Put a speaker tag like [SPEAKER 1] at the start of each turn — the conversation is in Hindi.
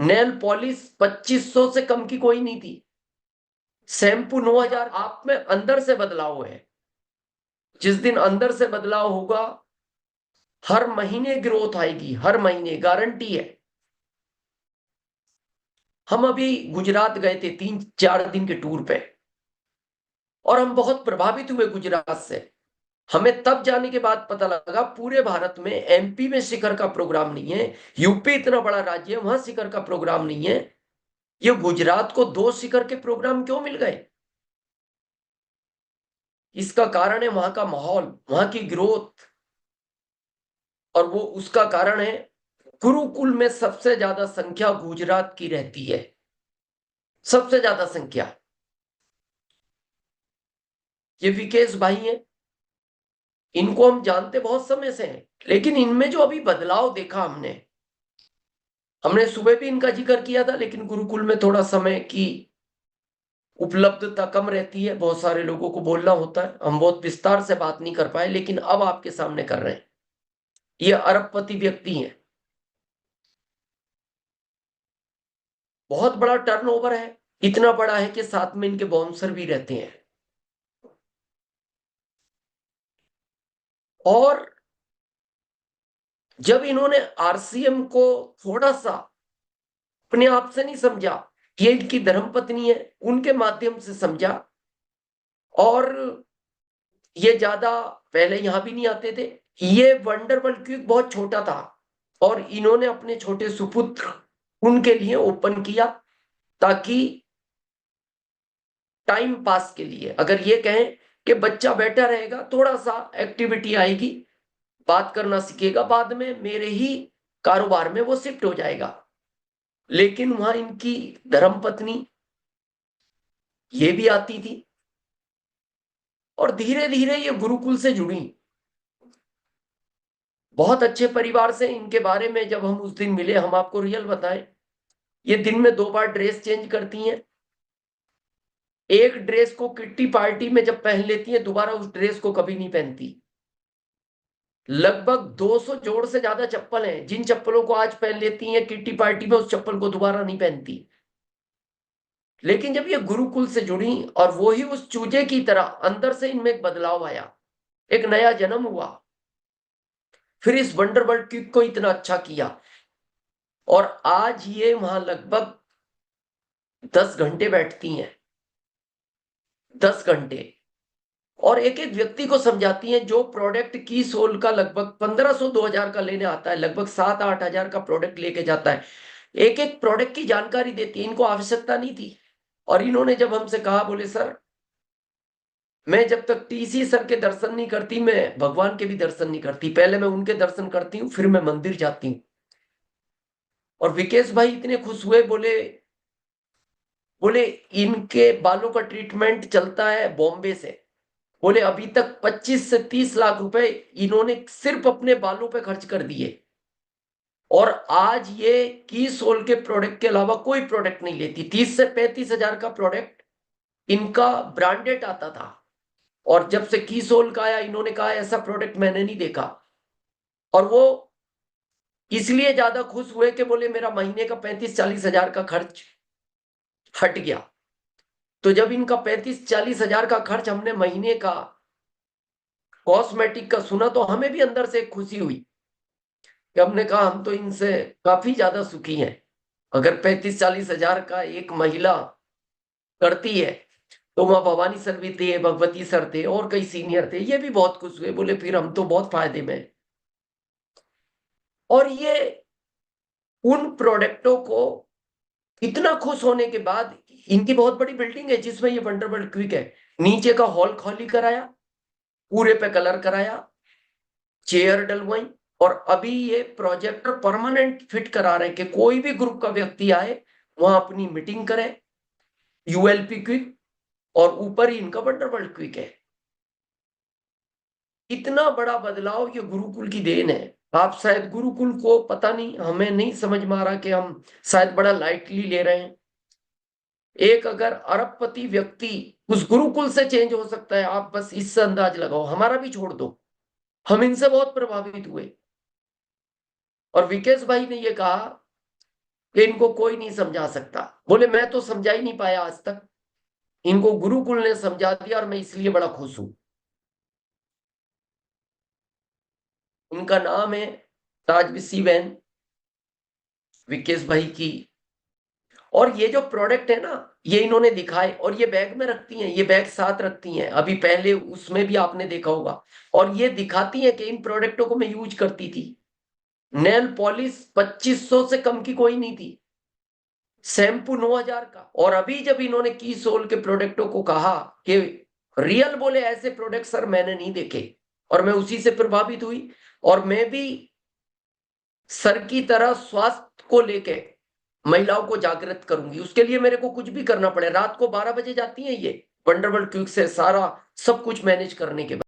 [SPEAKER 1] नेल पॉलिश 2500 से कम की कोई नहीं थी, शैम्पू 9000। आप में अंदर से बदलाव है। जिस दिन अंदर से बदलाव होगा, हर महीने ग्रोथ आएगी, हर महीने, गारंटी है। हम अभी गुजरात गए थे 3-4 दिन के टूर पे, और हम बहुत प्रभावित हुए गुजरात से। हमें तब जाने के बाद पता लगा पूरे भारत में एमपी में शिखर का प्रोग्राम नहीं है, यूपी इतना बड़ा राज्य है, वहां शिखर का प्रोग्राम नहीं है। ये गुजरात को 2 शिखर के प्रोग्राम क्यों मिल गए? इसका कारण है वहां का माहौल, वहां की ग्रोथ, और वो उसका कारण है गुरुकुल में सबसे ज्यादा संख्या गुजरात की रहती है, सबसे ज्यादा संख्या। ये विकेश भाई हैं, इनको हम जानते बहुत समय से हैं, लेकिन इनमें जो अभी बदलाव देखा हमने हमने सुबह भी इनका जिक्र किया था, लेकिन गुरुकुल में थोड़ा समय की उपलब्धता कम रहती है, बहुत सारे लोगों को बोलना होता है, हम बहुत विस्तार से बात नहीं कर पाए, लेकिन अब आपके सामने कर रहे हैं। ये अरबपति व्यक्ति हैं, बहुत बड़ा टर्नओवर है, इतना बड़ा है कि साथ में इनके बाउंसर भी रहते हैं। और जब इन्होंने आरसीएम को थोड़ा सा अपने आप से नहीं समझा, ये इनकी धर्मपत्नी है, उनके माध्यम से समझा, और ये ज्यादा पहले यहां भी नहीं आते थे। ये वंडर वर्ल्ड क्विक बहुत छोटा था, और इन्होंने अपने छोटे सुपुत्र उनके लिए ओपन किया, ताकि टाइम पास के लिए, अगर ये कहें कि बच्चा बैठा रहेगा, थोड़ा सा एक्टिविटी आएगी, बात करना सीखेगा, बाद में मेरे ही कारोबार में वो शिफ्ट हो जाएगा। लेकिन वहां इनकी धर्मपत्नी ये भी आती थी, और धीरे धीरे ये गुरुकुल से जुड़ी। बहुत अच्छे परिवार से, इनके बारे में जब हम उस दिन मिले, हम आपको रियल बताएं, ये दिन में 2 बार ड्रेस चेंज करती हैं। एक ड्रेस को किट्टी पार्टी में जब पहन लेती है, दोबारा उस ड्रेस को कभी नहीं पहनती। लगभग 200 जोड़ से ज्यादा चप्पल हैं, जिन चप्पलों को आज पहन लेती हैं किट्टी पार्टी में, उस चप्पल को दोबारा नहीं पहनती। लेकिन जब ये गुरुकुल से जुड़ी, और वो ही उस चूजे की तरह अंदर से इनमें एक बदलाव आया, एक नया जन्म हुआ, फिर इस वंडर वर्ल्ड क्विक को इतना अच्छा किया, और आज ये वहां लगभग 10 घंटे बैठती हैं, 10 घंटे, और एक एक व्यक्ति को समझाती हैं। जो प्रोडक्ट की सोल का लगभग 1500-2000 का लेने आता है, लगभग 7-8 हजार का प्रोडक्ट लेके जाता है, एक एक प्रोडक्ट की जानकारी देती है। इनको आवश्यकता नहीं थी, और इन्होंने जब हमसे कहा, बोले सर, मैं जब तक टीसी सर के दर्शन नहीं करती, मैं भगवान के भी दर्शन नहीं करती, पहले मैं उनके दर्शन करती हूँ, फिर मैं मंदिर जाती हूँ। और विकेश भाई इतने खुश हुए, बोले बोले इनके बालों का ट्रीटमेंट चलता है बॉम्बे से। बोले अभी तक 25 से 30 लाख रुपए इन्होंने सिर्फ अपने बालों पे खर्च कर दिए, और आज ये की सोल के प्रोडक्ट के अलावा कोई प्रोडक्ट नहीं लेती। 30 से 35 हजार का प्रोडक्ट इनका ब्रांडेड आता था, और जब से की सोल का आया, इन्होंने कहा ऐसा प्रोडक्ट मैंने नहीं देखा। और वो इसलिए ज्यादा खुश हुए कि बोले मेरा महीने का 35-40 हजार का खर्च हट गया। तो जब इनका 35-40 हजार का खर्च हमने महीने का कॉस्मेटिक का सुना, तो हमें भी अंदर से एक खुशी हुई, कि हमने कहा हम तो इनसे काफी ज्यादा सुखी हैं। अगर 35-40 हजार का एक महिला करती है, तो वहां भवानी सर भी थे, भगवती सर थे, और कई सीनियर थे, ये भी बहुत खुश हुए, बोले फिर हम तो बहुत फायदे में हैं। और ये उन प्रोडक्टों को इतना खुश होने के बाद, इनकी बहुत बड़ी बिल्डिंग है जिसमें ये वंडरवर्ल्ड क्विक है, नीचे का हॉल खाली कराया, पूरे पे कलर कराया, चेयर डलवाई, और अभी ये प्रोजेक्टर परमानेंट फिट करा रहे हैं कि कोई भी ग्रुप का व्यक्ति आए, वहां अपनी मीटिंग करे, यूएलपी क्विक, और ऊपर ही इनका वंडरवर्ल्ड क्विक है। इतना बड़ा बदलाव ये गुरुकुल की देन है। आप शायद गुरुकुल को, पता नहीं, हमें नहीं समझ में आ रहा कि हम शायद बड़ा लाइटली ले रहे हैं। एक अगर अरबपति व्यक्ति उस गुरुकुल से चेंज हो सकता है, आप बस इससे अंदाज लगाओ, हमारा भी छोड़ दो, हम इनसे बहुत प्रभावित हुए। और विकेश भाई ने ये कहा, कि इनको कोई नहीं समझा सकता। बोले मैं तो समझा ही नहीं पाया आज तक, इनको गुरुकुल ने समझा दिया और मैं इसलिए बड़ा खुश हूं। उनका नाम है राजविशी बहन, विकेश भाई की। और ये जो प्रोडक्ट है ना, ये इन्होंने दिखाए और ये बैग में रखती हैं, ये बैग साथ रखती हैं। अभी पहले उसमें भी आपने देखा होगा। और ये दिखाती हैं कि इन प्रोडक्टों को मैं यूज करती थी। नेल पॉलिश 2500 से कम की कोई नहीं थी, शैम्पू 9000 का। और अभी जब इन्होंने की सोल के प्रोडक्टों को कहा कि रियल, बोले ऐसे प्रोडक्ट सर मैंने नहीं देखे, और मैं उसी से प्रभावित हुई। और मैं भी सर की तरह स्वास्थ्य को लेके महिलाओं को जागृत करूंगी। उसके लिए मेरे को कुछ भी करना पड़े। रात को 12 बजे जाती है ये वंडरवर्ल्ड क्विक से, सारा सब कुछ मैनेज करने के बाद।